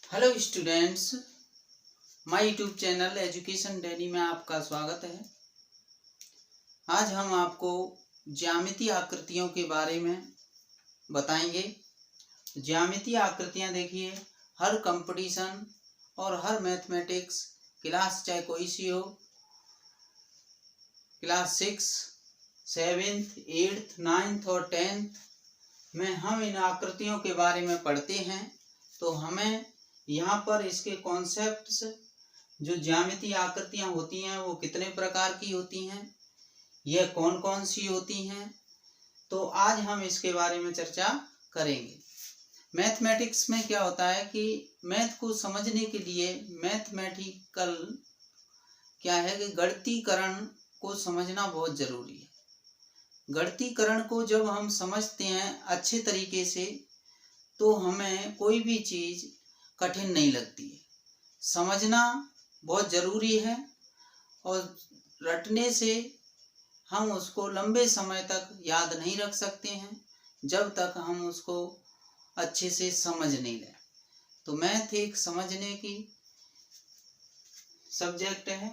Hello students, my YouTube channel education daily में आपका स्वागत है। आज हम आपको ज्यामितीय आकृतियों के बारे में बताएंगे। ज्यामितीय आकृतियां देखिए, हर कंपटीशन और हर मैथमेटिक्स क्लास चाहे कोई सी हो, क्लास 6, 7th, 8th, 9th और 10th में हम इन आकृतियों के बारे में पढ़ते हैं। तो हमें यहाँ पर इसके कॉन्सेप्ट्स, जो ज्यामितीय आकृतियाँ होती हैं वो कितने प्रकार की होती हैं, यह कौन कौन सी होती हैं, तो आज हम इसके बारे में चर्चा करेंगे। मैथमेटिक्स में क्या होता है कि मैथ को समझने के लिए मैथमेटिकल क्या है कि गणितीकरण को समझना बहुत ज़रूरी है। गणितीकरण को जब हम समझते हैं अच्छे तरीके से तो हमें कोई भी चीज़ कठिन नहीं लगती है। समझना बहुत ज़रूरी है और रटने से हम उसको लंबे समय तक याद नहीं रख सकते हैं जब तक हम उसको अच्छे से समझ नहीं लें। तो मैथ एक समझने की सब्जेक्ट है।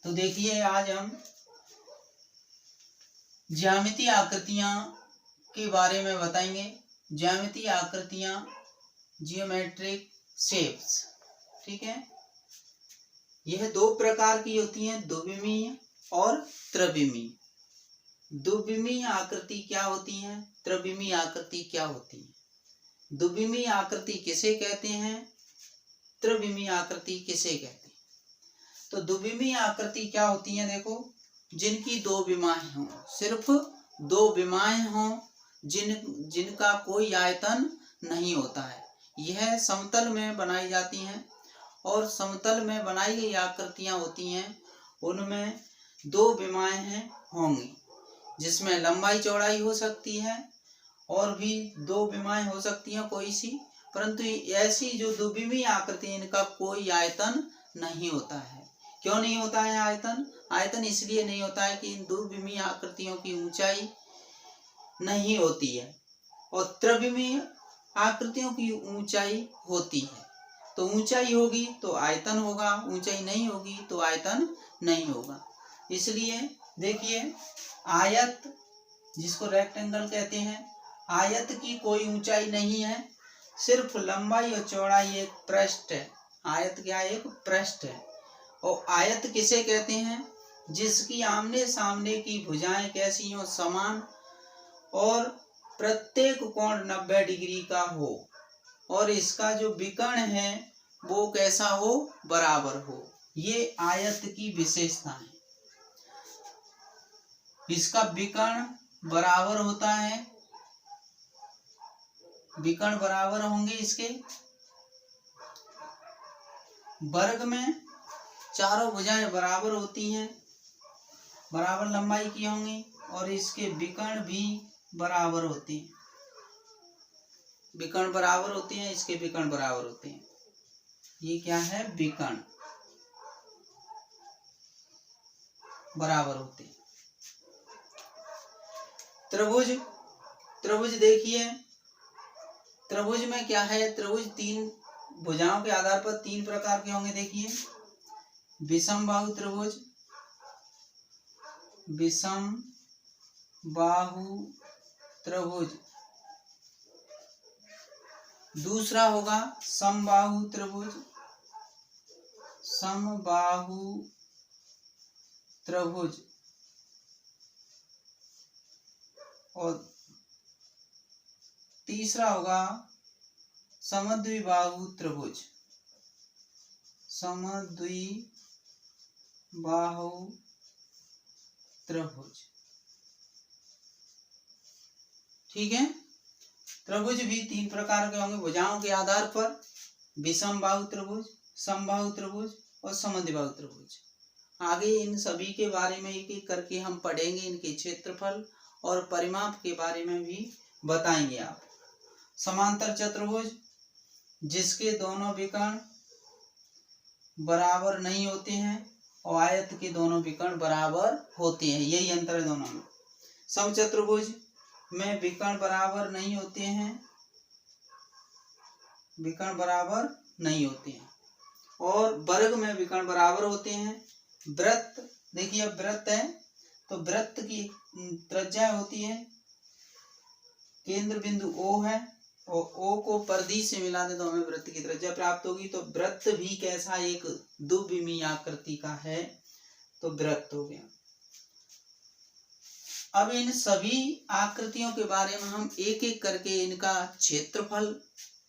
तो देखिए, आज हम ज्यामितीय आकृतियाँ के बारे में बताएंगे। ज्यामितीय आकृतियाँ, जियोमेट्रिक शेप्स, ठीक है। यह दो प्रकार की होती हैं, द्विमीय और त्रिविमीय। द्विमीय आकृति क्या होती है, त्रिविमीय आकृति क्या होती है। द्विमीय आकृति किसे कहते हैं, त्रिविमीय आकृति किसे कहते हैं। तो द्विमीय आकृति क्या होती है, देखो, जिनकी दो विमाएं हों, सिर्फ दो विमाएं हों, जिनका कोई आयतन नहीं होता है। यह समतल में बनाई जाती हैं और समतल में बनाई गई आकृतियां होती हैं, उनमें दो विमाएं होंगी, जिसमें लंबाई चौड़ाई हो सकती है और भी दो विमाएं हो सकती हैं कोई सी, परंतु ऐसी जो द्विमीय आकृति, इनका कोई आयतन नहीं होता है। क्यों नहीं होता है आयतन? आयतन इसलिए नहीं होता है कि इन द्विमीय आकृतियों की ऊंचाई नहीं होती है और त्रिविमीय आकृतियों की ऊंचाई होती है। तो ऊंचाई होगी तो आयतन होगा, ऊंचाई नहीं होगी तो आयतन नहीं होगा। इसलिए देखिए, आयत, जिसको रेक्टेंगल कहते हैं, आयत की कोई ऊंचाई नहीं है, सिर्फ लंबाई और चौड़ाई एक पृष्ठ है। आयत क्या है? एक पृष्ठ है। और आयत किसे कहते हैं? जिसकी आमने सामने की भुजाएं कैसी हो, समान, और प्रत्येक कोण 90 डिग्री का हो, और इसका जो विकर्ण है वो कैसा हो, बराबर हो। ये आयत की विशेषता है। इसका विकर्ण बराबर होता है, विकर्ण बराबर होंगे इसके। वर्ग में चारों भुजाएं बराबर होती हैं, बराबर लंबाई की होंगी, और इसके विकर्ण भी बराबर होते हैं। विकर्ण बराबर होते हैं, इसके विकर्ण बराबर होते हैं। ये क्या है? विकर्ण बराबर होते हैं। त्रिभुज, त्रिभुज देखिए, त्रिभुज में क्या है, त्रिभुज तीन भुजाओं के आधार पर तीन प्रकार के होंगे। देखिए, विषम बाहु त्रिभुज, विषम बाहु त्रिभुज। दूसरा होगा समबाहु त्रिभुज, समबाहु त्रिभुज। और तीसरा होगा समद्विबाहु त्रिभुज, समद्विबाहु त्रिभुज, ठीक है। त्रिभुज भी तीन प्रकार के होंगे भुजाओं के आधार पर, विषम बाहु त्रिभुज, समबाहु त्रिभुज और समद्विबाहु त्रिभुज। आगे इन सभी के बारे में एक एक करके हम पढ़ेंगे, इनके क्षेत्रफल और परिमाप के बारे में भी बताएंगे आप। समांतर चतुर्भुज, जिसके दोनों विकर्ण बराबर नहीं होते हैं, और आयत के दोनों विकर्ण बराबर होते हैं, यही अंतर है दोनों में। समचतुर्भुज में विकर्ण बराबर नहीं होते हैं विकर्ण बराबर नहीं होते हैं और वर्ग में विकर्ण बराबर होते हैं। वृत्त, देखिए अब वृत्त है तो वृत्त की त्रिज्या होती है, केंद्र बिंदु O है और O को परिधि से मिला दे तो हमें वृत्त की त्रिज्या प्राप्त होगी। तो वृत्त भी कैसा, एक द्विविमीय आकृति का है, तो वृत्त हो गया। अब इन सभी आकृतियों के बारे में हम एक एक करके इनका क्षेत्रफल,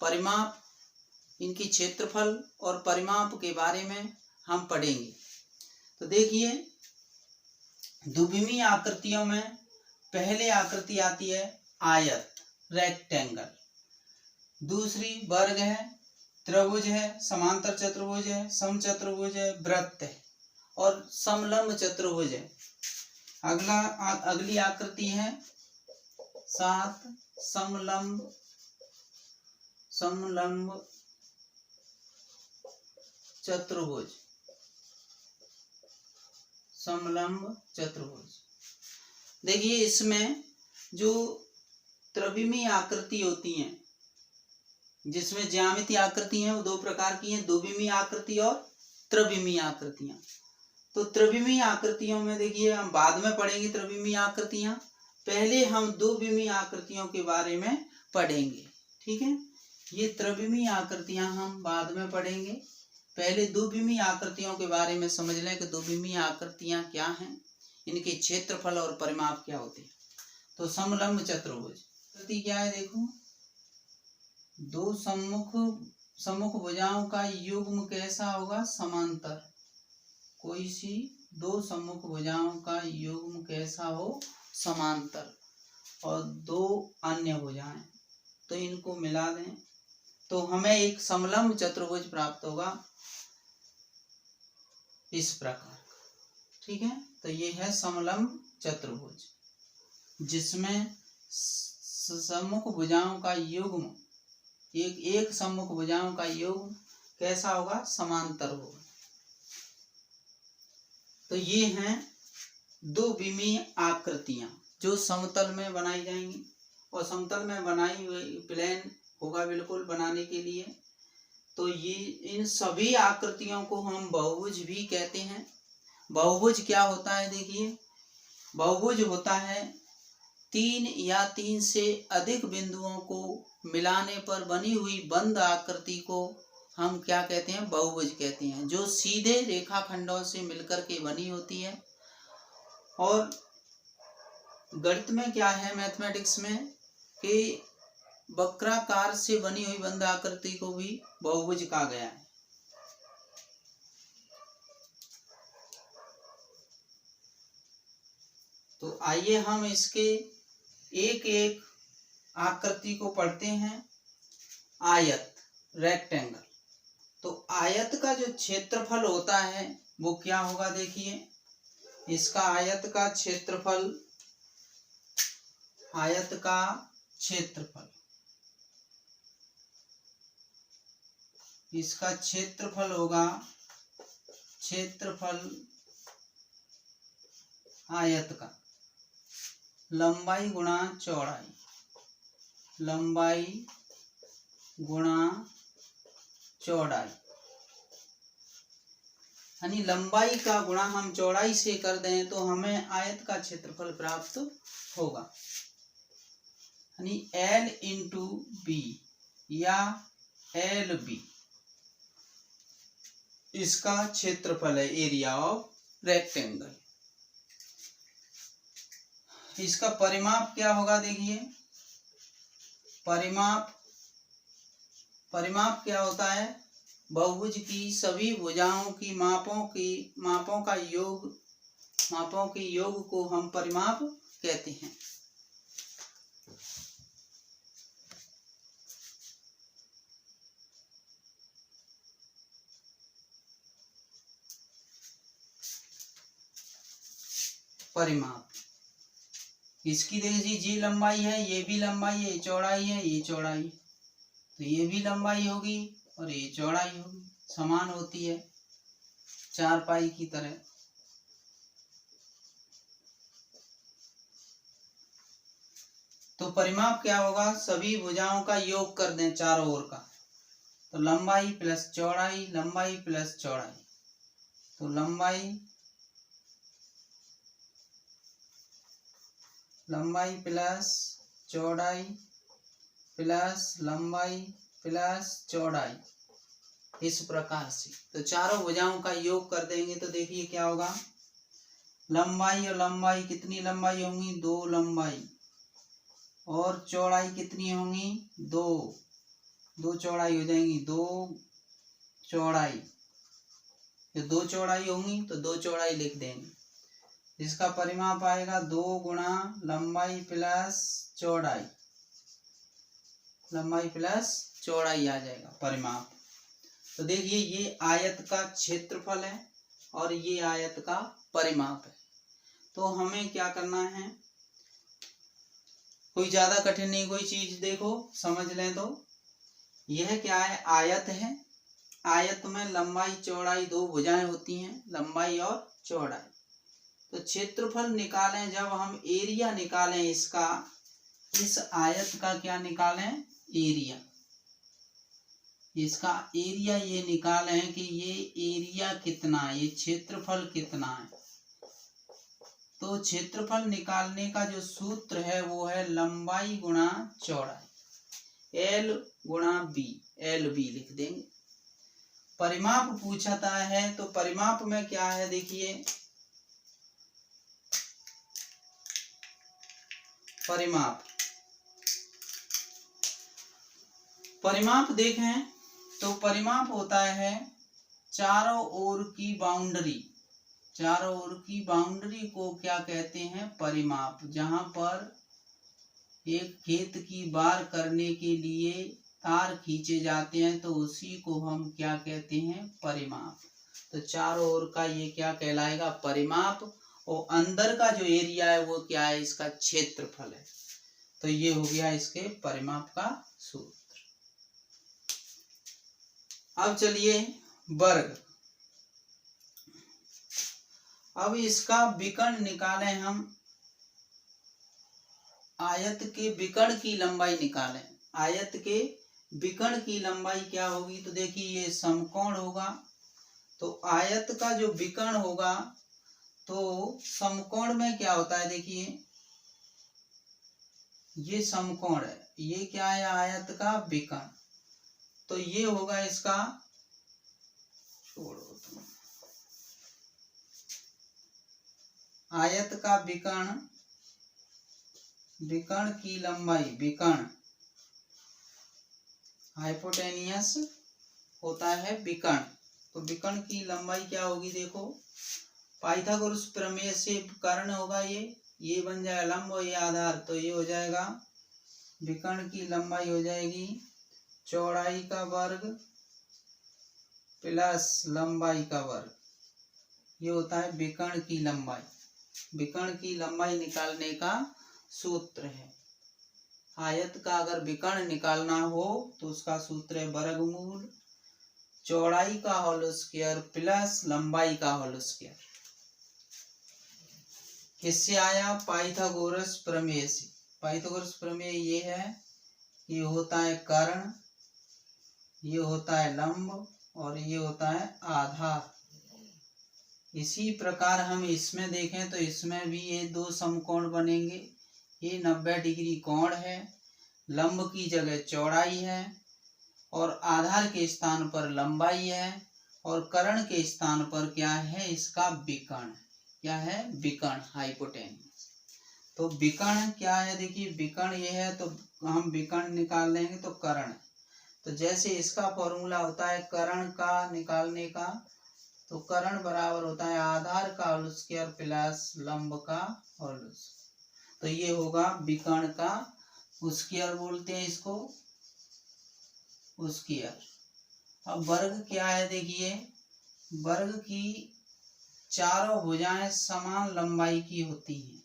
परिमाप, इनकी क्षेत्रफल और परिमाप के बारे में हम पढ़ेंगे। तो देखिए द्विविमीय आकृतियों में पहले आकृति आती है आयत, रेक्टेंगल, दूसरी वर्ग है, त्रिभुज है, समांतर चतुर्भुज है, समचतुर्भुज है, वृत्त है और समलंब चतुर्भुज है। अगली आकृति है 7 समलंब चतुर्भुज, समलंब चतुर्भुज। देखिए इसमें जो त्रिविमीय आकृति होती हैं, जिसमें ज्यामितीय आकृति है वो दो प्रकार की हैं, द्विविमीय आकृति और त्रिविमीय आकृतियां। तो त्रिविमीय आकृतियों में देखिए हम बाद में पढ़ेंगे त्रिविमीय आकृतियां, पहले हम द्विविमीय आकृतियों के बारे में पढ़ेंगे। ठीक है, ये त्रिविमीय आकृतियां हम बाद में पढ़ेंगे, पहले द्विविमीय आकृतियों के बारे में समझ लें कि द्विविमीय आकृतियां क्या हैं, इनके क्षेत्रफल और परिमाप क्या होते हैं। तो समलंब चतुर्भुज आकृति क्या है, देखो दो सम्मुख भुजाओं का युग्म कैसा होगा, समांतर। कोई सी दो सम्मुख भुजाओं का युग्म कैसा हो, समांतर, और दो अन्य भुजाएं, तो इनको मिला दें तो हमें एक समलंब चतुर्भुज प्राप्त होगा इस प्रकार। ठीक है, तो ये है समलंब चतुर्भुज, जिसमें सम्मुख भुजाओं का युग्म, एक सम्मुख भुजाओं का युग्म कैसा होगा, समांतर होगा। तो ये हैं द्विविमीय आकृतियां जो समतल में बनाई जाएंगी, और समतल में बनाई हुई प्लेन होगा बिल्कुल बनाने के लिए। तो ये इन सभी आकृतियों को हम बहुभुज भी कहते हैं। बहुभुज क्या होता है, देखिए बहुभुज होता है 3 या 3 से अधिक बिंदुओं को मिलाने पर बनी हुई बंद आकृति को हम क्या कहते हैं, बहुभुज कहते हैं, जो सीधे रेखाखंडों से मिलकर के बनी होती है। और गणित में क्या है, मैथमेटिक्स में, कि वक्राकार से बनी हुई बंद आकृति को भी बहुभुज कहा गया है। तो आइए हम इसके एक एक आकृति को पढ़ते हैं। आयत, रेक्टेंगल। तो आयत का जो क्षेत्रफल होता है वो क्या होगा, देखिए इसका आयत का क्षेत्रफल, आयत का क्षेत्रफल, इसका क्षेत्रफल होगा, क्षेत्रफल आयत का लंबाई गुणा चौड़ाई, लंबाई गुणा चौड़ाई, यानी लंबाई का गुणा हम चौड़ाई से कर दें तो हमें आयत का क्षेत्रफल प्राप्त होगा। यानी L इंटू बी या LB इसका क्षेत्रफल है, एरिया ऑफ रेक्टेंगल। इसका परिमाप क्या होगा, देखिए परिमाप क्या होता है, बहुभुज की सभी भुजाओं की मापों के योग को हम परिमाप कहते हैं। परिमाप इसकी देखिए, ये लंबाई है, ये भी लंबाई है, ये चौड़ाई है, ये चौड़ाई, तो ये भी लंबाई होगी और ये चौड़ाई होगी, समान होती है 4 पाई की तरह। तो परिमाप क्या होगा, सभी भुजाओं का योग कर दें चारों ओर का, तो लंबाई प्लस चौड़ाई, लंबाई प्लस चौड़ाई, तो लंबाई प्लस चौड़ाई प्लस लंबाई प्लस चौड़ाई, इस प्रकार से। तो चारों भुजाओं का योग कर देंगे तो देखिए क्या होगा, लंबाई और लंबाई, कितनी लंबाई होंगी, 2 लंबाई, और चौड़ाई कितनी होंगी, 2 चौड़ाई हो जाएंगी, 2 चौड़ाई, जो 2 चौड़ाई होंगी तो 2 चौड़ाई लिख देंगे। इसका परिमाप आएगा 2 गुणा लंबाई प्लस चौड़ाई, लंबाई प्लस चौड़ाई आ जाएगा परिमाप। तो देखिए ये आयत का क्षेत्रफल है और ये आयत का परिमाप है। तो हमें क्या करना है, कोई ज्यादा कठिन नहीं, कोई चीज देखो समझ लें। तो यह क्या है, आयत है। आयत में लंबाई चौड़ाई 2 भुजाएं होती हैं, लंबाई और चौड़ाई। तो क्षेत्रफल निकालें, जब हम एरिया निकालें इसका, इस आयत का क्या निकालें, एरिया, इसका एरिया ये निकालें कि ये एरिया कितना है, ये क्षेत्रफल कितना है। तो क्षेत्रफल निकालने का जो सूत्र है वो है लंबाई गुणा चौड़ाई, L गुणा B, LB लिख देंगे। परिमाप पूछता है तो परिमाप में क्या है, देखिए परिमाप देखें तो परिमाप होता है चारों ओर की बाउंड्री, चारों ओर की बाउंड्री को क्या कहते हैं, परिमाप। जहां पर एक खेत की बार करने के लिए तार खींचे जाते हैं तो उसी को हम क्या कहते हैं, परिमाप। तो चारों ओर का ये क्या कहलाएगा, परिमाप। और अंदर का जो एरिया है वो क्या है, इसका क्षेत्रफल है। तो ये हो गया इसके परिमाप का सूत्र। अब चलिए वर्ग, अब इसका विकर्ण निकालें हम, आयत के विकर्ण की लंबाई निकालें। आयत के विकर्ण की लंबाई क्या होगी, तो देखिए ये समकोण होगा, तो आयत का जो विकर्ण होगा, तो समकोण में क्या होता है, देखिए ये समकोण है, ये क्या है, आयत का विकर्ण। तो ये होगा इसका, छोड़ो तुम, आयत का विकर्ण, विकर्ण की लंबाई, विकर्ण हाइपोटेनियस होता है विकर्ण। तो विकर्ण की लंबाई क्या होगी, देखो पाइथागोरस प्रमेय से कर्ण होगा, ये बन जाएगा लंब और ये आधार, तो ये हो जाएगा विकर्ण की लंबाई हो जाएगी चौड़ाई का वर्ग प्लस लंबाई का वर्ग, ये होता है विकर्ण की लंबाई। विकर्ण की लंबाई निकालने का सूत्र है। आयत का अगर विकर्ण निकालना हो तो उसका सूत्र है वर्गमूल चौड़ाई का होल स्क्वायर प्लस लंबाई का होल स्क्वायर। किससे आया, पाइथागोरस प्रमेय से। पाइथागोरस प्रमेय ये है, ये होता है कर्ण, ये होता है लंब और ये होता है आधार। इसी प्रकार हम इसमें देखें तो इसमें भी ये 2 समकोण बनेंगे। ये 90 डिग्री कोण है, लंब की जगह चौड़ाई है और आधार के स्थान पर लंबाई है और कर्ण के स्थान पर क्या है, इसका विकर्ण। क्या है, विकर्ण, हाइपोटेन्यूस। तो विकर्ण क्या है, देखिए विकर्ण ये है, तो हम विकर्ण निकाल लेंगे तो कर्ण। तो जैसे इसका फॉर्मूला होता है कर्ण का निकालने का, तो कर्ण बराबर होता है आधार का होल स्क्वायर प्लस लंब का होल स्क्वायर। तो ये होगा विकर्ण का स्क्वायर, बोलते हैं इसको स्क्वायर। अब वर्ग क्या है, देखिए वर्ग की चारों भुजाएं समान लंबाई की होती हैं।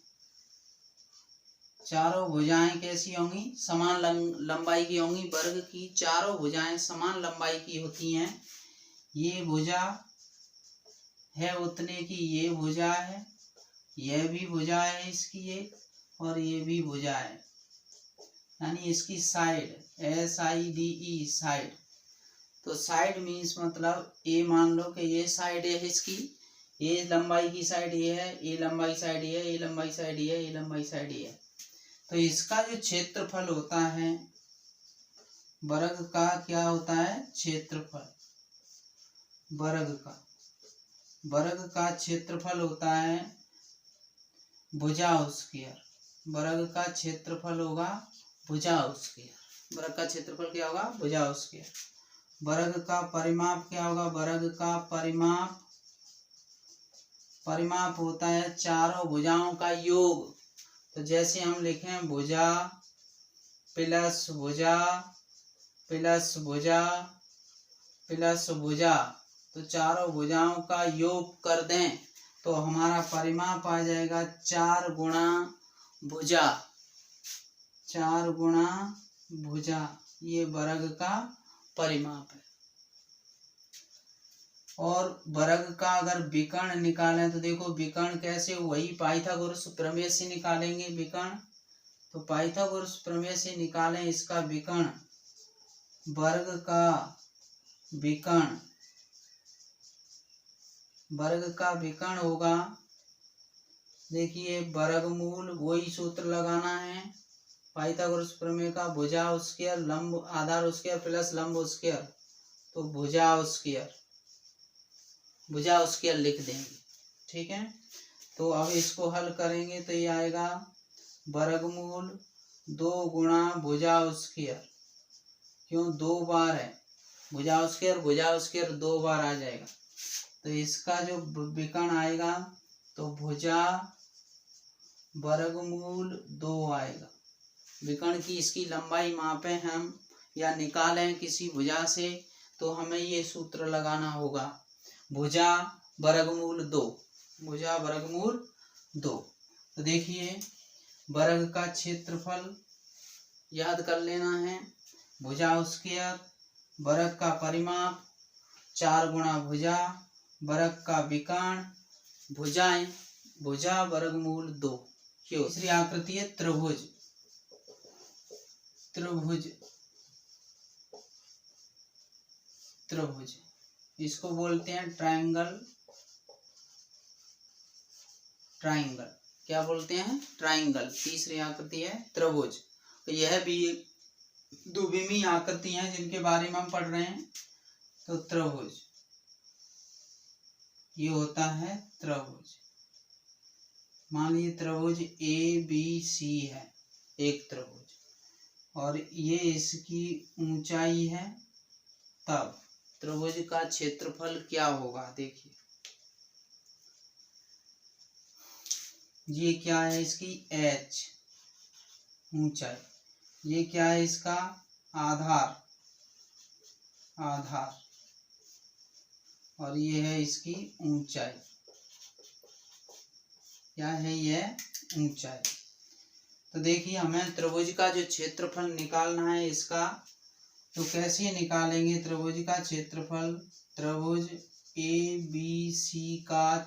चारों भुजाएं कैसी होंगी, समान लंबाई की होंगी। वर्ग की चारों भुजाएं समान लंबाई की होती हैं। ये भुजा है उतने की, ये भुजा है, यह भी भुजा है इसकी ये, और ये भी भुजा है, यानी इसकी साइड SIDE साइड। तो साइड मीन्स मतलब ये मान लो कि ये साइड है इसकी, ये लंबाई की साइड ये है, ये लंबाई साइड ये है, ये लंबाई साइड ये है, ये लंबाई साइड ये है। तो इसका जो क्षेत्रफल होता है वर्ग का, क्या होता है क्षेत्रफल, वर्ग का क्षेत्रफल होता है भुजा स्क्वायर, वर्ग का क्षेत्रफल होगा भुजा स्क्वायर, वर्ग का क्षेत्रफल क्या होगा भुजा स्क्वायर। वर्ग का परिमाप क्या होगा, वर्ग का परिमाप होता है चारों भुजाओं का योग। तो जैसे हम लिखें भुजा प्लस भुजा प्लस भुजा प्लस भुजा, तो चारों भुजाओं का योग कर दें तो हमारा परिमाप आ जाएगा 4 गुणा भुजा, 4 गुणा भुजा, ये वर्ग का परिमाप है। और वर्ग का अगर विकर्ण निकालें तो देखो विकर्ण कैसे, वही पाइथागोरस प्रमेय से निकालेंगे विकर्ण। तो पाइथागोरस प्रमेय से निकालें इसका विकर्ण, वर्ग का विकर्ण, वर्ग का विकर्ण होगा, देखिए वर्गमूल, वही सूत्र लगाना है पाइथागोरस प्रमेय का, भुजा स्क्वायर लंब आधार स्क्वायर प्लस लंब स्क्वायर, तो भुजा स्क्वायर लिख देंगे, ठीक है। तो अब इसको हल करेंगे तो ये आएगा वर्गमूल 2 गुणा भुजा स्क्वायर, क्यों 2 बार है, भुजा स्क्वायर 2 बार आ जाएगा। तो इसका जो विकर्ण आएगा तो भुजा वर्गमूल 2 आएगा। विकर्ण की इसकी लंबाई मापें हम या निकालें किसी भुजा से तो हमें ये सूत्र लगाना होगा, भुजा वर्गमूल 2, भुजा वर्गमूल 2। तो देखिए वर्ग का क्षेत्रफल याद कर लेना है, भुजा स्क्वायर, वर्ग का परिमाप 4 गुणा भुजा, वर्ग का विकर्ण, भुजाएं, भुजा वर्गमूल 2। तीसरी आकृति है त्रिभुज, त्रिभुज, त्रिभुज इसको बोलते हैं ट्रायंगल, ट्रायंगल क्या बोलते हैं ट्रायंगल। तीसरी आकृति है त्रिभुज। तो यह भी द्विविमीय आकृति है जिनके बारे में हम पढ़ रहे हैं। तो त्रिभुज ये होता है त्रिभुज, मान लीजिए त्रिभुज ABC है एक त्रिभुज, और ये इसकी ऊंचाई है, तब त्रिभुज का क्षेत्रफल क्या होगा। देखिए ये क्या है इसकी H ऊंचाई, ये क्या है इसका आधार, आधार, और ये है इसकी ऊंचाई, क्या है ये ऊंचाई। तो देखिए हमें त्रिभुज का जो क्षेत्रफल निकालना है इसका, तो कैसे निकालेंगे त्रिभुज का क्षेत्रफल, त्रिभुज ABC का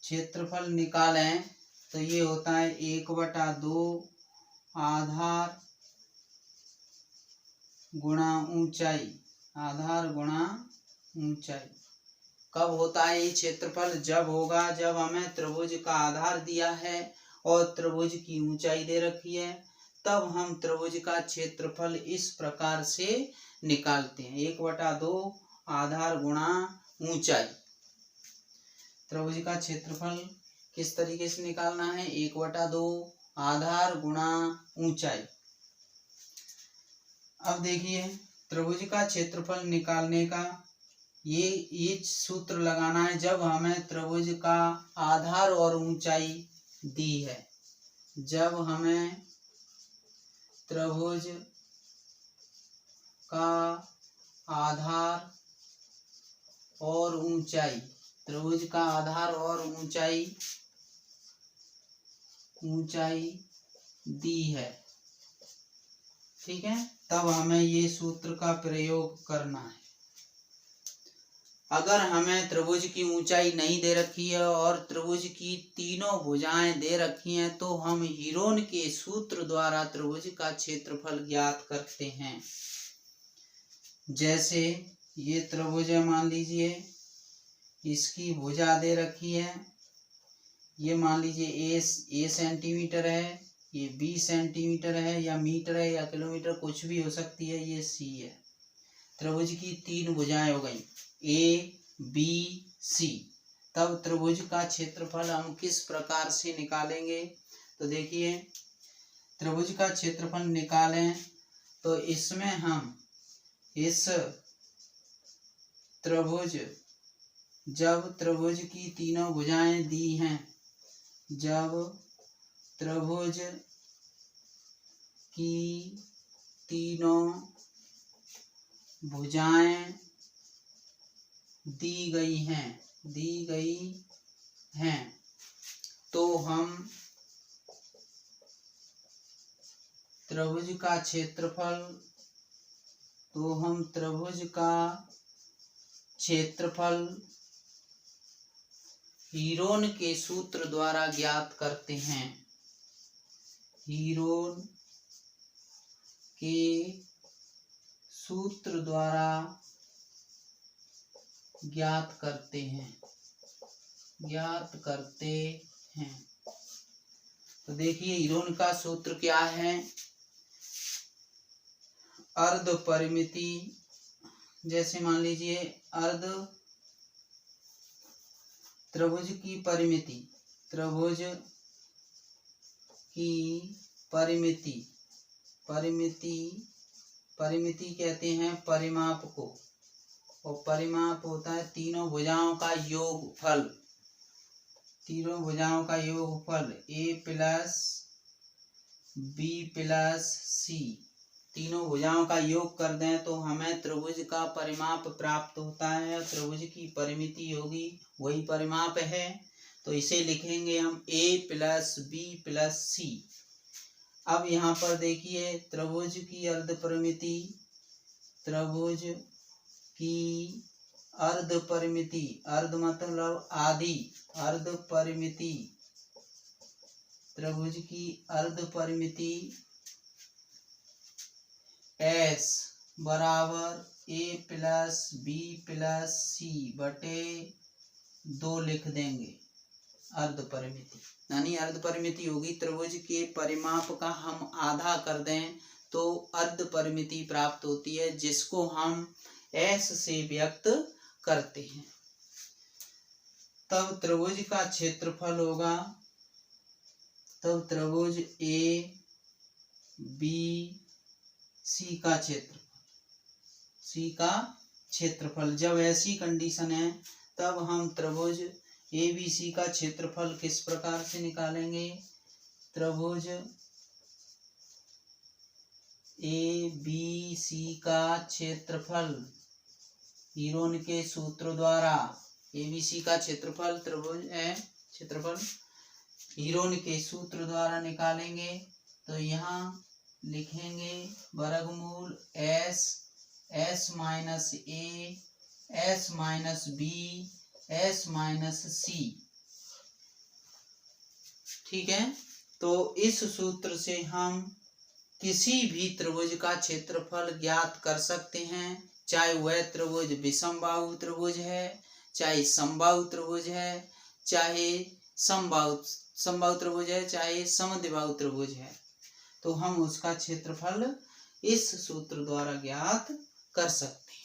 क्षेत्रफल निकालें तो ये होता है 1/2 आधार गुणा ऊंचाई, आधार गुणा ऊंचाई। कब होता है ये क्षेत्रफल, जब होगा जब हमें त्रिभुज का आधार दिया है और त्रिभुज की ऊंचाई दे रखी है, तब हम त्रिभुज का क्षेत्रफल इस प्रकार से निकालते हैं 1/2 आधार गुणा ऊंचाई। त्रिभुज का क्षेत्रफल किस तरीके से निकालना है, 1/2 आधार गुणा ऊंचाई। अब देखिए त्रिभुज का क्षेत्रफल निकालने का ये सूत्र लगाना है जब हमें त्रिभुज का आधार और ऊंचाई दी है, जब हमें त्रिभुज का आधार और ऊंचाई, त्रिभुज का आधार और ऊंचाई दी है, ठीक है, तब हमें ये सूत्र का प्रयोग करना है। अगर हमें त्रिभुज की ऊंचाई नहीं दे रखी है और त्रिभुज की तीनों भुजाएं दे रखी हैं तो हम हीरोन के सूत्र द्वारा त्रिभुज का क्षेत्रफल ज्ञात करते हैं। जैसे ये त्रिभुज है, मान लीजिए इसकी भुजा दे रखी है, ये मान लीजिए ए सेंटीमीटर है, ये 20 सेंटीमीटर है, या मीटर है या किलोमीटर कुछ भी हो सकती है, ये सी है। त्रिभुज की 3 भुजाएं हो गई ए बी सी। तब त्रिभुज का क्षेत्रफल हम किस प्रकार से निकालेंगे? तो देखिए, त्रिभुज का क्षेत्रफल निकालें तो इसमें हम इस त्रिभुज, जब त्रिभुज की तीनों भुजाएं दी हैं, जब त्रिभुज की तीनों भुजाएं दी गई हैं, तो हम त्रिभुज का क्षेत्रफल हीरोन के सूत्र द्वारा ज्ञात करते हैं। हीरोन के सूत्र द्वारा ज्ञात करते हैं। तो देखिए, हीरोन का सूत्र क्या है? अर्ध परिमिति, जैसे मान लीजिए अर्ध त्रिभुज की परिमिति कहते हैं परिमाप को, और परिमाप होता है तीनों भुजाओं का योगफल। ए प्लस बी प्लस सी, तीनों भुजाओं का योग कर दें तो हमें त्रिभुज का परिमाप प्राप्त होता है। त्रिभुज की परिमिति होगी, वही परिमाप है, तो इसे लिखेंगे हम ए प्लस बी प्लस सी। अब यहाँ पर देखिए, त्रिभुज की अर्ध परिमिति, अर्ध मतलब आधी, अर्ध परिमिति, त्रिभुज की अर्ध परिमिति S बराबर ए प्लस बी प्लस सी बटे 2 लिख देंगे। अर्ध परिमिति यानी अर्ध परिमिति होगी, त्रिभुज के परिमाप का हम आधा कर दें तो अर्ध परिमिति प्राप्त होती है, जिसको हम S से व्यक्त करते हैं। तब त्रिभुज का क्षेत्रफल होगा, तब त्रिभुज ए बी सी का क्षेत्रफल, जब ऐसी कंडीशन है तब हम त्रिभुज ए बी सी का क्षेत्रफल किस प्रकार से निकालेंगे? त्रिभुज ए बी सी का क्षेत्रफल हीरोन के सूत्र द्वारा, ए बी सी का क्षेत्रफल त्रिभुज है क्षेत्रफल हीरोन के सूत्र द्वारा निकालेंगे। तो यहाँ लिखेंगे वर्गमूल S minus A S minus B S minus C. ठीक है, तो इस सूत्र से हम किसी भी त्रिभुज का क्षेत्रफल ज्ञात कर सकते हैं, चाहे वह त्रिभुज विषमबाहु त्रिभुज है, चाहे समबाहु त्रिभुज है, चाहे समबाहु त्रिभुज है, चाहे समद्विबाहु त्रिभुज है, तो हम उसका क्षेत्रफल इस सूत्र द्वारा ज्ञात कर सकते हैं।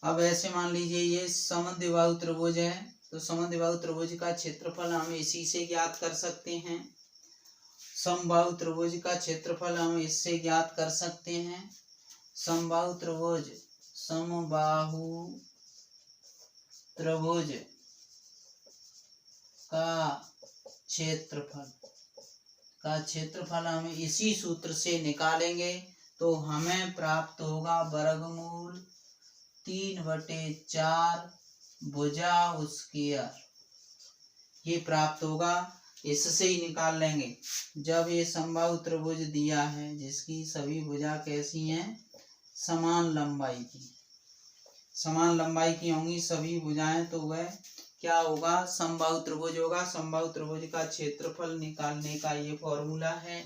अब ऐसे मान लीजिए ये समद्विबाहु त्रिभुज है, तो समद्विबाहु त्रिभुज का क्षेत्रफल हम इसी से ज्ञात कर सकते हैं। समबाहु त्रिभुज का क्षेत्रफल हम इससे ज्ञात कर सकते हैं। समबाहु त्रिभुज का क्षेत्रफल हम इसी सूत्र से निकालेंगे, तो हमें प्राप्त होगा वर्गमूल 3/4 भुजा स्क्वायर, ये प्राप्त होगा। इससे ही निकाल लेंगे। जब ये समबाहु त्रिभुज दिया है जिसकी सभी भुजा कैसी हैं? समान लंबाई की होंगी सभी भुजाएं, तो वह क्या होगा? समबाहु त्रिभुज होगा। समबाहु त्रिभुज का क्षेत्रफल निकालने का ये फॉर्मूला है।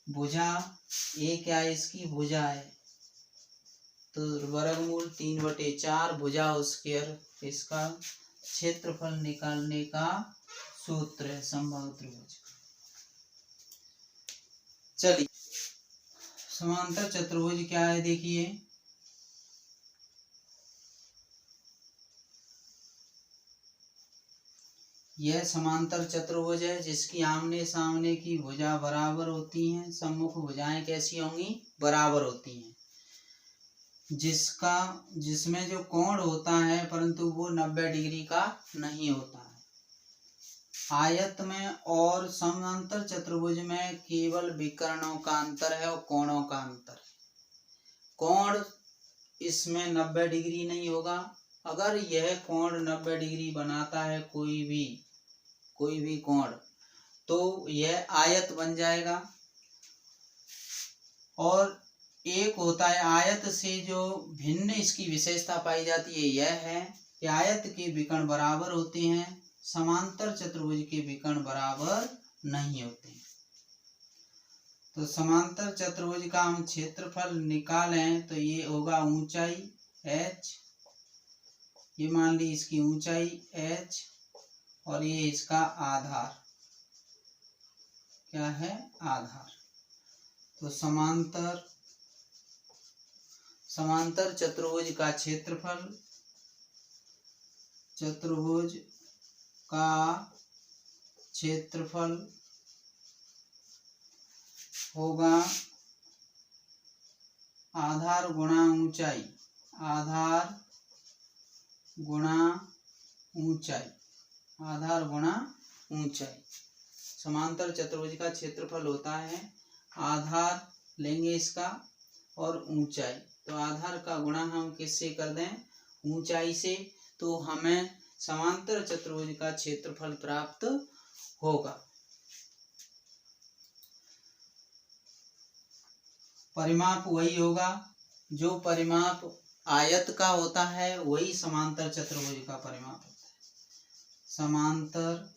भुजा, ए क्या है इसकी भुजा है, तो वर्गमूल 3/4 भुजा स्क्वायर इसका क्षेत्रफल निकालने का सूत्र है समबाहु त्रिभुज। चलिए समांतर चतुर्भुज क्या है देखिए, यह समांतर चतुर्भुज है जिसकी आमने सामने की भुजा बराबर होती हैं, सम्मुख भुजाएं कैसी होंगी, बराबर होती हैं, जिसमें जो कोण होता है परंतु वो 90 डिग्री का नहीं होता है। आयत में और समांतर चतुर्भुज में केवल विकर्णों का अंतर है और कोणों का अंतर है। कोण इसमें 90 डिग्री नहीं होगा। अगर यह कोण 90 डिग्री बनाता है कोई भी कोण, तो यह आयत बन जाएगा। और एक होता है आयत से जो भिन्न इसकी विशेषता पाई जाती है, यह है कि आयत के विकर्ण बराबर होते हैं, समांतर चतुर्भुज के विकर्ण बराबर नहीं होते। तो समांतर चतुर्भुज का हम क्षेत्रफल निकालें तो ये होगा ऊंचाई h, ये मान ली इसकी ऊंचाई h और ये इसका आधार क्या है, आधार। तो समांतर चतुर्भुज का क्षेत्रफल, चतुर्भुज का क्षेत्रफल होगा आधार गुणा ऊंचाई, आधार गुणा ऊंचाई, आधार गुणा ऊंचाई। समांतर चतुर्भुज का क्षेत्रफल होता है आधार लेंगे इसका और ऊंचाई, तो आधार का गुणा हम किससे कर दें, ऊंचाई से, तो हमें समांतर चतुर्भुज का क्षेत्रफल प्राप्त होगा। परिमाप वही होगा, जो परिमाप आयत का होता है वही समांतर चतुर्भुज का परिमाप होता है। समांतर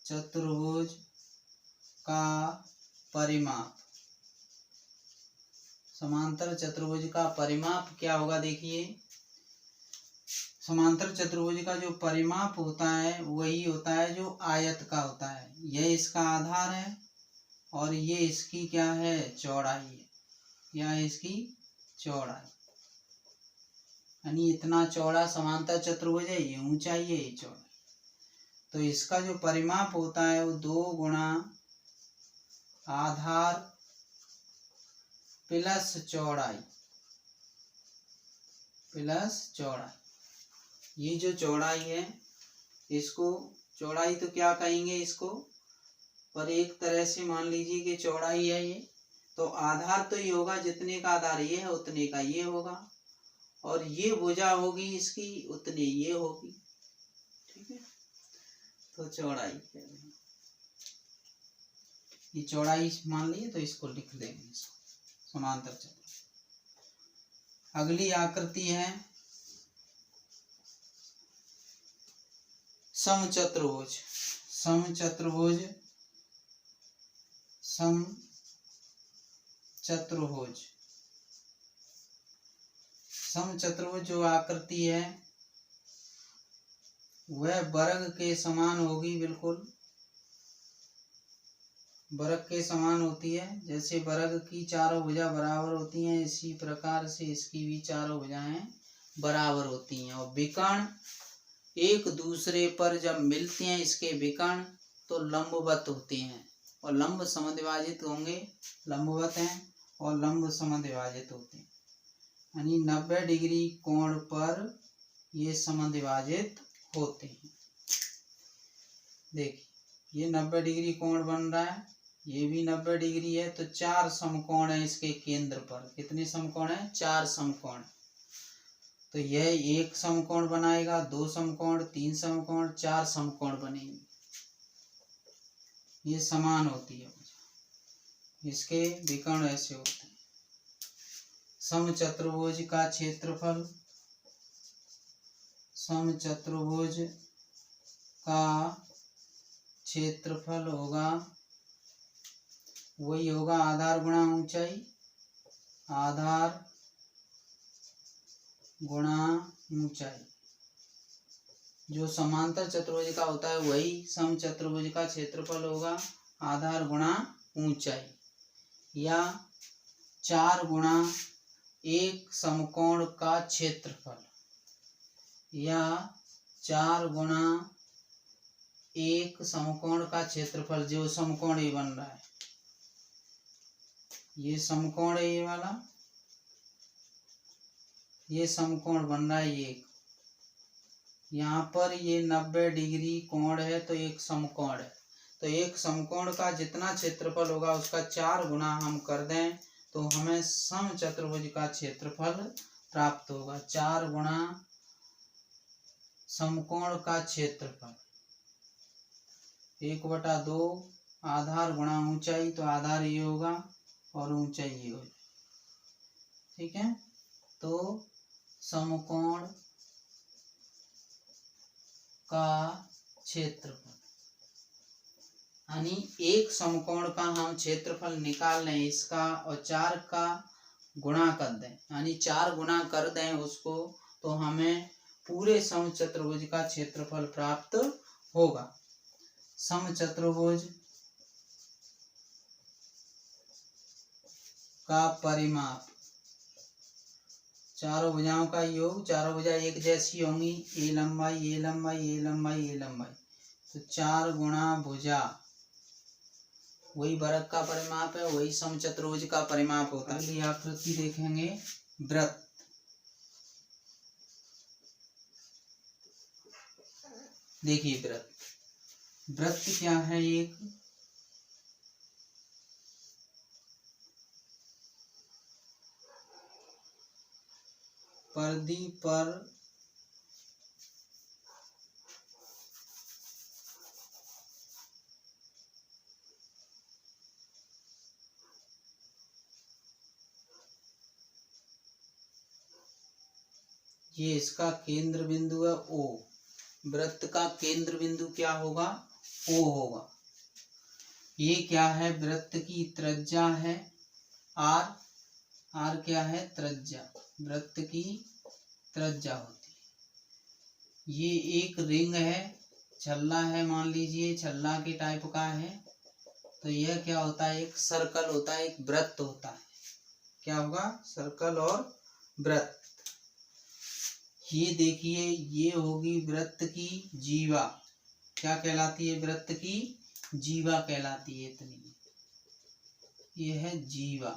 चतुर्भुज का परिमाप, समांतर चतुर्भुज का परिमाप क्या होगा देखिए, समांतर चतुर्भुज का जो परिमाप होता है वही होता है जो आयत का होता है। यह इसका आधार है और ये इसकी क्या है, चौड़ाई है, यह इसकी चौड़ाई, यानी इतना चौड़ा समांतर चतुर्भुज है, ये ऊंचाई है, ये चौड़ाई। तो इसका जो परिमाप होता है वो 2 गुणा आधार प्लस चौड़ाई, प्लस चौड़ाई। ये जो चौड़ाई है, इसको चौड़ाई तो क्या कहेंगे इसको, पर एक तरह से मान लीजिए कि चौड़ाई है ये, तो आधार तो ये होगा, जितने का आधार ये है उतने का ये होगा, और ये भुजा होगी इसकी उतनी ये होगी, ठीक है। तो चौड़ाई ये चौड़ाई मान लिए, तो इसको लिख देंगे इसको समांतर चतुर्भुज। अगली आकृति है समचतुर्भुज, समचतुर्भुज, समचतुर्भुज। समचतुर्भुज जो आकृति है वह वर्ग के समान होगी, बिल्कुल वर्ग के समान होती है। जैसे वर्ग की चारों भुजा बराबर होती हैं, इसी प्रकार से इसकी भी चारों भुजाएं बराबर होती हैं। और विकर्ण एक दूसरे पर जब मिलते हैं इसके विकर्ण, तो लंबवत होते हैं और लंब समद्विभाजित होंगे, लंबवत हैं और लंब समद्विभाजित होते हैं, यानी 90 डिग्री कोण पर ये समद्विभाजित होते हैं। देखिए ये 90 डिग्री कोण बन रहा है, ये भी 90 डिग्री है, तो 4 समकोण है इसके केंद्र पर। कितने समकोण है, 4 समकोण। तो यह एक समकोण बनाएगा, 2 समकोण, 3 समकोण, 4 समकोण बनेंगे। ये समान होती है, इसके विकर्ण ऐसे होते हैं। समचतुर्भुज का क्षेत्रफल, समचतुर्भुज का क्षेत्रफल होगा वही होगा आधार गुणा ऊंचाई, आधार गुणा ऊंचाई। जो समांतर चतुर्भुज का होता है वही समचतुर्भुज का क्षेत्रफल होगा, आधार गुणा ऊंचाई। या 4 गुणा एक समकोण का क्षेत्रफल, या 4 गुणा एक समकोण का क्षेत्रफल। जो समकोण ये बन रहा है, ये समकोण है, ये वाला ये समकोण बन रहा है एक। यहाँ पर ये 90 डिग्री कोण है तो एक समकोण है। तो एक समकोण का जितना क्षेत्रफल होगा उसका 4 गुना हम कर दें तो हमें समचतुर्भुज का क्षेत्रफल प्राप्त होगा। 4 गुना समकोण का क्षेत्रफल 1/2 आधार गुणा ऊंचाई, तो आधार ये होगा और ऊंचाई ये होगी। ठीक है, तो समकोण का क्षेत्रफल यानी एक समकोण का हम क्षेत्रफल निकाल लें इसका और 4 का गुणा कर दें, यानी 4 गुणा कर दें उसको, तो हमें पूरे समचतुर्भुज का क्षेत्रफल प्राप्त होगा। समचतुर्भुज का परिमाप, चारों भुजाओं का योग, चारों भुजा एक जैसी होंगी, ये लंबाई, ये लंबाई, ये लंबाई, ये लंबाई, तो 4 गुणा भुजा वही वृत्त का परिमाप है, वही समचतुर्भुज का परिमाप होता है। अगली आकृति देखेंगे, वृत्त। देखिए वृत्त, वृत्त क्या है? एक परिधि पर ये इसका केंद्र बिंदु है O। वृत्त का केंद्र बिंदु क्या होगा? O होगा। ये क्या है? वृत्त की त्रिज्या है R। R क्या है? त्रिज्या, वृत्त की त्रिज्या होती है। ये एक रिंग है, छल्ला है, मान लीजिए छल्ला के टाइप का है। तो यह क्या होता है? एक सर्कल होता है, एक वृत्त होता है। क्या होगा? सर्कल और वृत्त। ये देखिए, ये होगी वृत्त की जीवा। क्या कहलाती है? वृत्त की जीवा कहलाती है। इतनी ये है जीवा।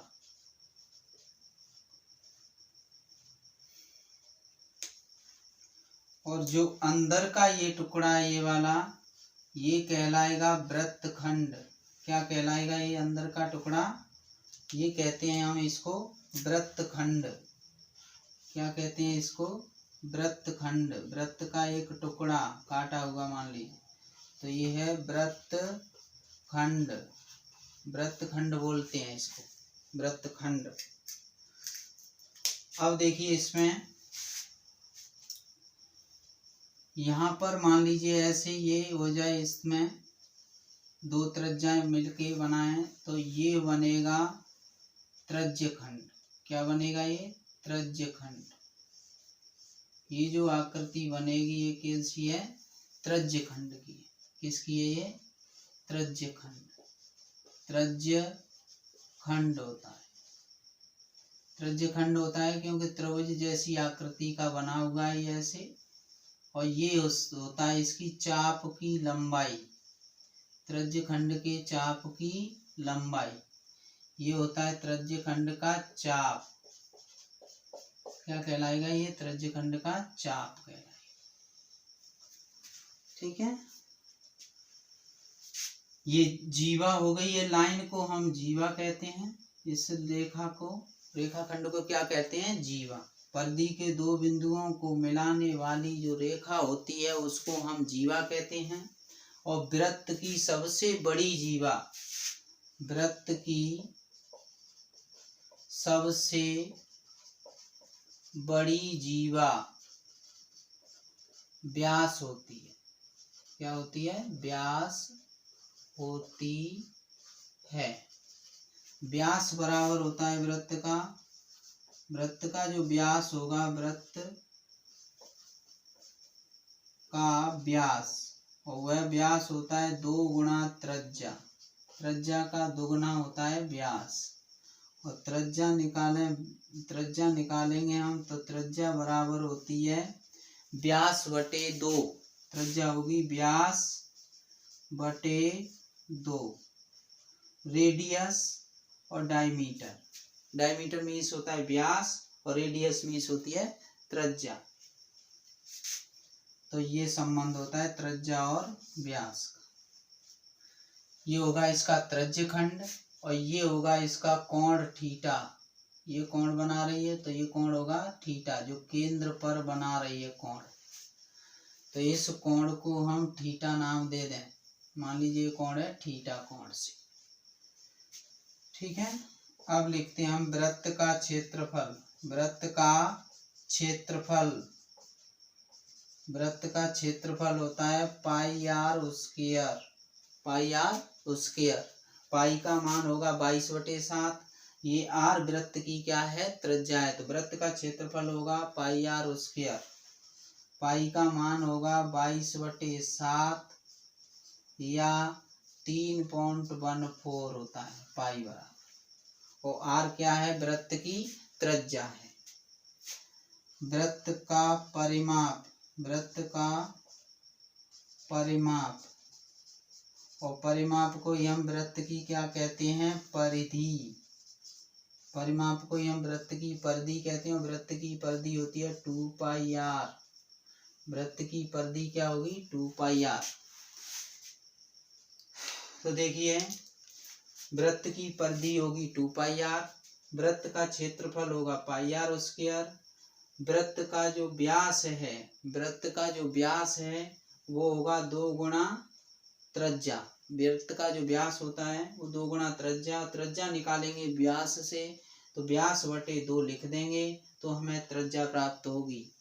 और जो अंदर का ये टुकड़ा है, ये वाला, ये कहलाएगा वृत्तखंड। क्या कहलाएगा? ये अंदर का टुकड़ा, ये कहते हैं हम इसको वृत्तखंड। क्या कहते हैं इसको? वृत्तखंड। वृत्त का एक टुकड़ा काटा हुआ मान लीजिए, तो ये है वृत्तखंड। वृत्तखंड बोलते हैं इसको, वृत्तखंड। अब देखिए इसमें, यहाँ पर मान लीजिए ऐसे ये हो जाए, इसमें 2 त्रिज्याएं मिलके बनाए तो ये बनेगा त्रिज्यखंड। क्या बनेगा? ये त्रिज्यखंड। ये जो आकृति बनेगी ये कैसी है? त्रिज्यखंड की। किसकी है ये? त्रिज्यखंड। त्रिज्यखंड होता है। त्रिज्यखंड होता है क्योंकि त्रिभुज जैसी आकृति का बना हुआ है ऐसे, और ये होता है इसकी चाप की लंबाई। त्रिज्यखंड के चाप की लंबाई, ये होता है त्रिज्यखंड का चाप। क्या कहलाएगा? ये त्रिज्यखंड का चाप कहलाएगा। ठीक है, ये जीवा हो गई। ये लाइन को हम जीवा कहते हैं। इस रेखा को, रेखाखंड को क्या कहते हैं? जीवा। परिधि के 2 बिंदुओं को मिलाने वाली जो रेखा होती है उसको हम जीवा कहते हैं। और वृत्त की सबसे बड़ी जीवा, वृत्त की सबसे बड़ी जीवा व्यास होती है। क्या होती है? व्यास होती है। व्यास बराबर होता है वृत्त का जो व्यास होगा, वृत्त का व्यास, और वह व्यास होता है 2 गुणा त्रिज्या। त्रिज्या का दुगुना होता है व्यास। और त्रिज्या निकालेंगे हम, तो त्रिज्या बराबर होती है व्यास बटे 2। त्रिज्या होगी व्यास बटे 2। रेडियस और डायमीटर मीन्स होता है व्यास और रेडियस मीन्स होती है त्रिज्या। तो ये संबंध होता है त्रिज्या और व्यास का। ये होगा इसका त्रिज्य खंड और ये होगा इसका कोण थीटा। ये कोण बना रही है तो ये कोण होगा थीटा, जो केंद्र पर बना रही है कोण। तो इस कोण को हम थीटा नाम दे दें। मान लीजिए कोण है थीटा कोण से। ठीक है, अब लिखते हैं हम वृत्त का क्षेत्रफल। वृत्त का क्षेत्रफल होता है पाई आर स्क्वायर। पाई का मान होगा 22/7। ये आर वृत्त की क्या है, त्रिज्या है। तो वृत्त का क्षेत्रफल होगा पाई आर स्क्वायर। पाई का मान होगा 22/7 या 3.14 होता है पाई बराबर। और आर क्या है, वृत्त की त्रिज्या है। वृत्त का परिमाप और परिमाप को हम वृत्त की क्या कहते हैं, परिधि। परिमाप को हम वृत्त की परिधि कहते हैं। वृत्त की परिधि होती है 2 पाई आर। वृत्त की परिधि क्या होगी, 2 पाई आर। तो देखिए वृत्त की परिधि होगी 2 पाई आर। वृत्त का क्षेत्रफल होगा पाई आर स्क्वायर। वृत्त का जो व्यास है वो होगा 2 गुणा त्रिज्या। वृत्त का जो व्यास होता है वो 2 गुणा त्रिज्या निकालेंगे व्यास से, तो व्यास बटे 2 लिख देंगे तो हमें त्रिज्या प्राप्त होगी।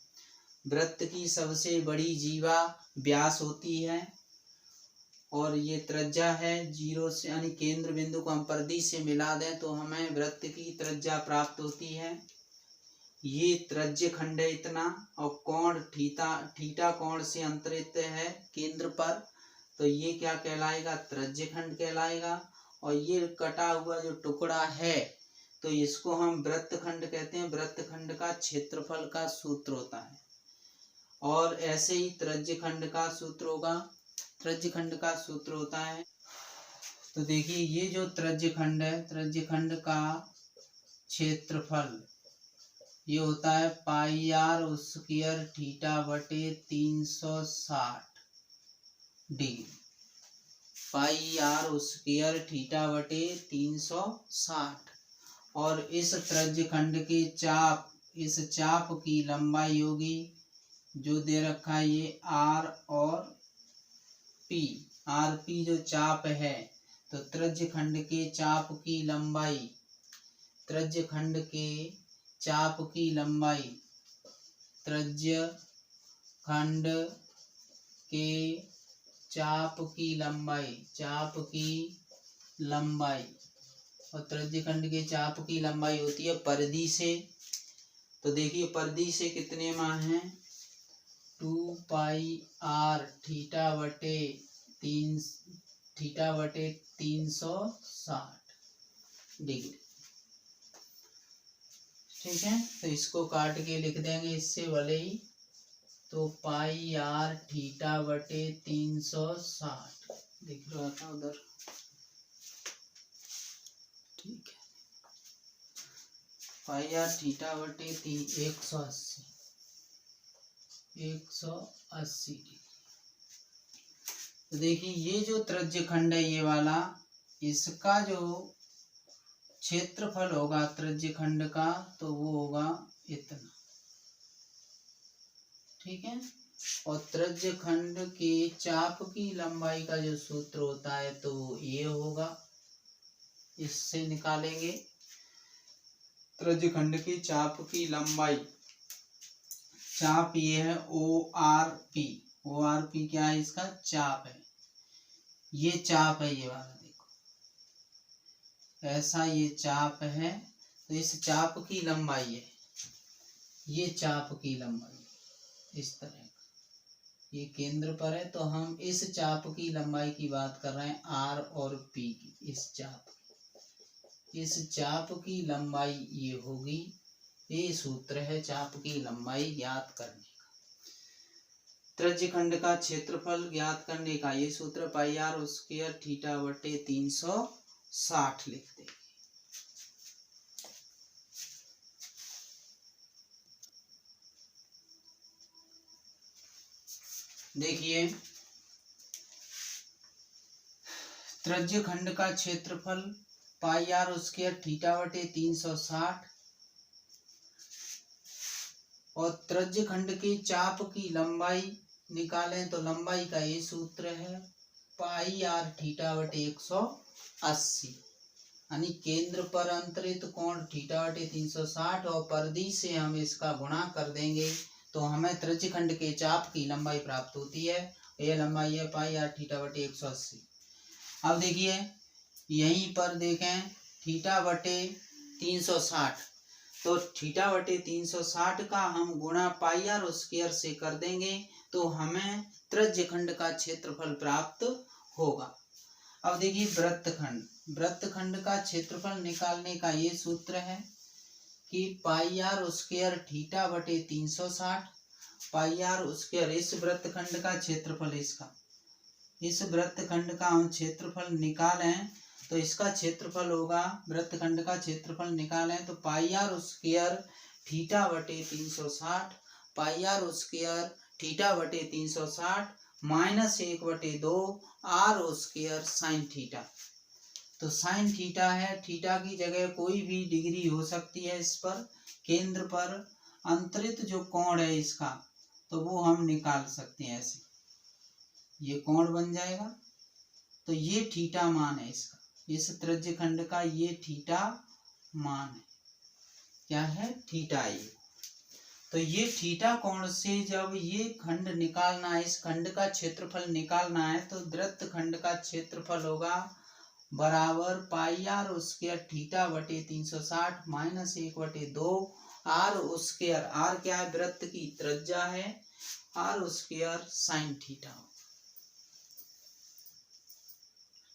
वृत्त की सबसे बड़ी जीवा व्यास होती है और ये त्रिज्या है 0 से, यानी केंद्र बिंदु को हम परिधि से मिला दें तो हमें वृत्त की त्रिज्या प्राप्त होती है। ये त्रिज्य खंड है इतना, और कोण थीटा कोण से अंतरित है केंद्र पर, तो ये क्या कहलाएगा, त्रिज्य खंड कहलाएगा। और ये कटा हुआ जो टुकड़ा है तो इसको हम वृत्त खंड कहते हैं। वृत्त खंड का क्षेत्रफल का सूत्र होता है। और ऐसे ही त्रिज्य खंड का सूत्र होता है। तो देखिए ये जो त्रिज्य खंड है, त्रिज्य खंड का क्षेत्रफल ये होता है पाई आर स्क्वायर थीटा बटे 360 degree. Pi R square theta बटे 360। और इस त्रिज्य खंड के इस चाप की लंबाई होगी जो दे रखा है ये आर और पी। आर पी जो चाप है, तो त्रिज्य खंड के चाप की लंबाई, त्रिज्य खंड के चाप की लंबाई और त्रिज्य खंड के चाप की लंबाई होती है परिधि से। तो देखिए परिधि से कितने मान हैं, 2 पाई आर थीटा बटे 360 डिग्री। ठीक है, तो इसको काट के लिख देंगे इससे भले ही। तो पाई आर थीटा बटे 360 दिख रहा था उधर। ठीक है, पाई आर थीटा बटे 180 डिग्री। तो देखिए ये जो त्रिज्य खंड है ये वाला, इसका जो क्षेत्रफल होगा त्रिज्य खंड का तो वो होगा इतना। ठीक है, और त्रिज्य खंड के चाप की लंबाई का जो सूत्र होता है तो ये होगा, इससे निकालेंगे त्रिज्य खंड की चाप की लंबाई। चाप ये है ORP। ORP क्या है, इसका चाप है। ये चाप है ये वाला, देखो ऐसा ये चाप है, तो इस चाप की लंबाई है, ये चाप की लंबाई इस तरह का, ये केंद्र पर है, तो हम इस चाप की लंबाई की बात कर रहे हैं, आर और पी की। इस चाप की लंबाई ये होगी, ये सूत्र है चाप की लंबाई ज्ञात करने का। त्रिज्यखंड का क्षेत्रफल ज्ञात करने का ये सूत्र पाई आर स्क्वायर थीटा बटे 360 लिखते हैं। देखिए, त्रिज्यखंड का क्षेत्रफल पाई आर स्क्वायर थीटा बटे 360 और त्रिज्यखंड के चाप की लंबाई निकालें तो लंबाई का ये सूत्र है पाई आर थीटा बटे 180, यानी केंद्र पर अंतरित कोण थीटा बटे 360 और परिधि से हम इसका गुणा कर देंगे तो हमें त्रिज्यखंड के चाप की लंबाई प्राप्त होती है। यह लंबाई है पाई आर थीटा बटे 180। अब देखिए यहीं पर देखें थीटा बटे 360, तो थीटा बटे 360 का हम गुणा पाई आर स्क्वायर से कर देंगे तो हमें त्रिज्यखंड का क्षेत्रफल प्राप्त होगा। अब देखिए वृत्तखंड का क्षेत्रफल निकालने का ये सूत्र है कि पाई आर स्क्वायर थीटा बटे 360, पाई आर स्क्वायर इस वृत्तखंड का क्षेत्रफल, इस वृत्तखंड का हम क्षेत्रफल निकालें तो इसका क्षेत्रफल होगा, वृत्तखंड का क्षेत्रफल निकालें तो पाई आर स्क्वायर थीटा बटे 360, पाई आर स्क्वायर थीटा बटे 360 minus 1/2 R square sine theta. तो साइन थीटा है, थीटा की जगह कोई भी डिग्री हो सकती है। इस पर केंद्र पर अंतरित जो कोण है इसका, तो वो हम निकाल सकते हैं। ऐसे ये कोण बन जाएगा, तो ये थीटा मान है इसका, इस त्रिज्यखंड का ये थीटा मान है, क्या है थीटा है। तो ये थीटा कोण से जब ये खंड निकालना है, इस खंड का क्षेत्रफल निकालना है तो वृत्तखंड का क्षेत्रफल होगा बराबर पाई आर स्क्वायर थीटा बटे 360 माइनस 1/2 आर स्क्वायर, आर क्या है वृत्त की त्रिज्या है, आर स्क्वायर साइन थीटा।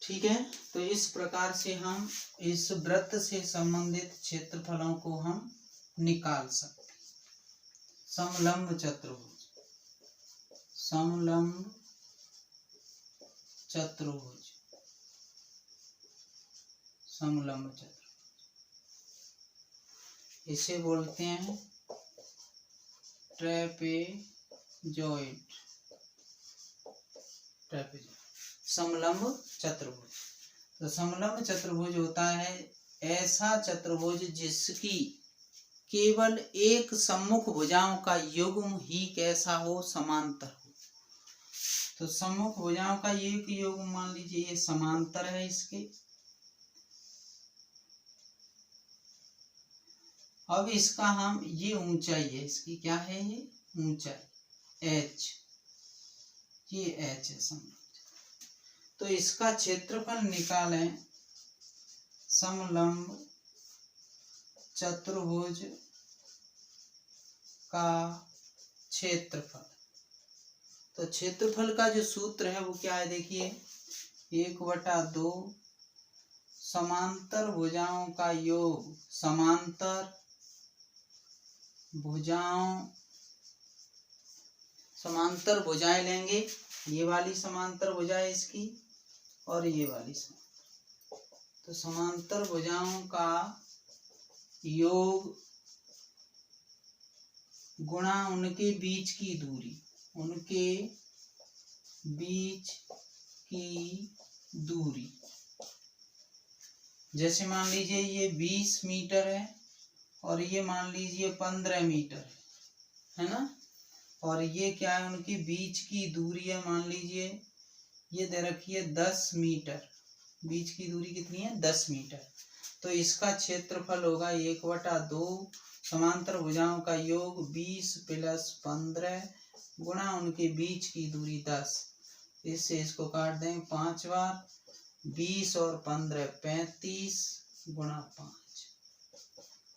ठीक है, तो इस प्रकार से हम इस वृत्त से संबंधित क्षेत्रफलों को हम निकाल सकते हैं। समलंब चतुर्भुज, समलंब चतुर्भुज, समलंब चतुर्भुज इसे बोलते हैं ट्रेपेजॉइड, समलंब चतुर्भुज। तो समलंब चतुर्भुज होता है ऐसा चतुर्भुज जिसकी केवल एक सम्मुख भुजाओं का युग्म ही कैसा हो, समांतर हो। तो सम्मुख भुजाओं का एक युग्म मान लीजिए ये समांतर है इसके। अब इसका हम ये ऊंचाई है इसकी, क्या है ये ऊंचाई h, ये h है समलंब। तो इसका क्षेत्रफल निकालें समलंब चतुर्भुज का क्षेत्रफल। तो क्षेत्रफल का जो सूत्र है वो क्या है, देखिए 1/2 समांतर भुजाओं का योग, समांतर भुजाएं लेंगे, ये वाली समांतर भुजा है इसकी और ये वाली समांतर। तो समांतर भुजाओं का योग गुणा उनके बीच की दूरी, उनके बीच की दूरी। जैसे मान लीजिए ये 20 मीटर है और ये मान लीजिए 15 मीटर है ना, और ये क्या है उनकी बीच की दूरी है, मान लीजिए ये दे रखी है 10 मीटर, बीच की दूरी कितनी है 10 मीटर। तो इसका क्षेत्रफल होगा 1/2 समांतर भुजाओं का योग 20 + 15 गुणा उनके बीच की दूरी 10। इससे इसको काट दें 5 बार, 20 और 15 35, गुणा 5,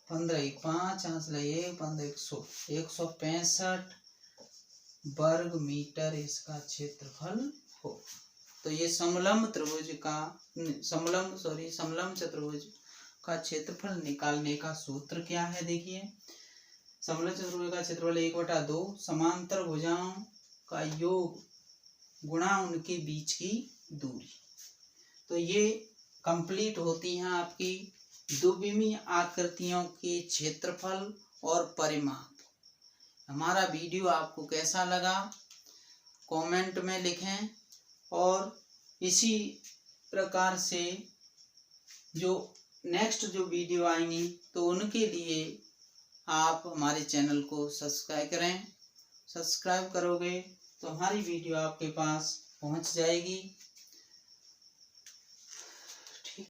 15 एक 5, 1 15 165 वर्ग मीटर इसका क्षेत्रफल हो। तो ये समलंब चतुर्भुज का क्षेत्रफल निकालने का सूत्र क्या है? देखिए, समलंब चतुर्भुज का क्षेत्रफल 1/2 समांतर भुजाओं का योग गुणा उनके बीच की दूरी। तो ये कंप्लीट होती हैं आपकी द्विविमीय आकृतियों के क्षेत्रफल और परिमाप। हमारा वीडियो आपको कैसा लगा कमेंट में लिखें, और इसी प्रकार से जो नेक्स्ट जो वीडियो आएंगी तो उनके लिए आप हमारे चैनल को सब्सक्राइब करें। सब्सक्राइब करोगे तो हमारी वीडियो आपके पास पहुंच जाएगी।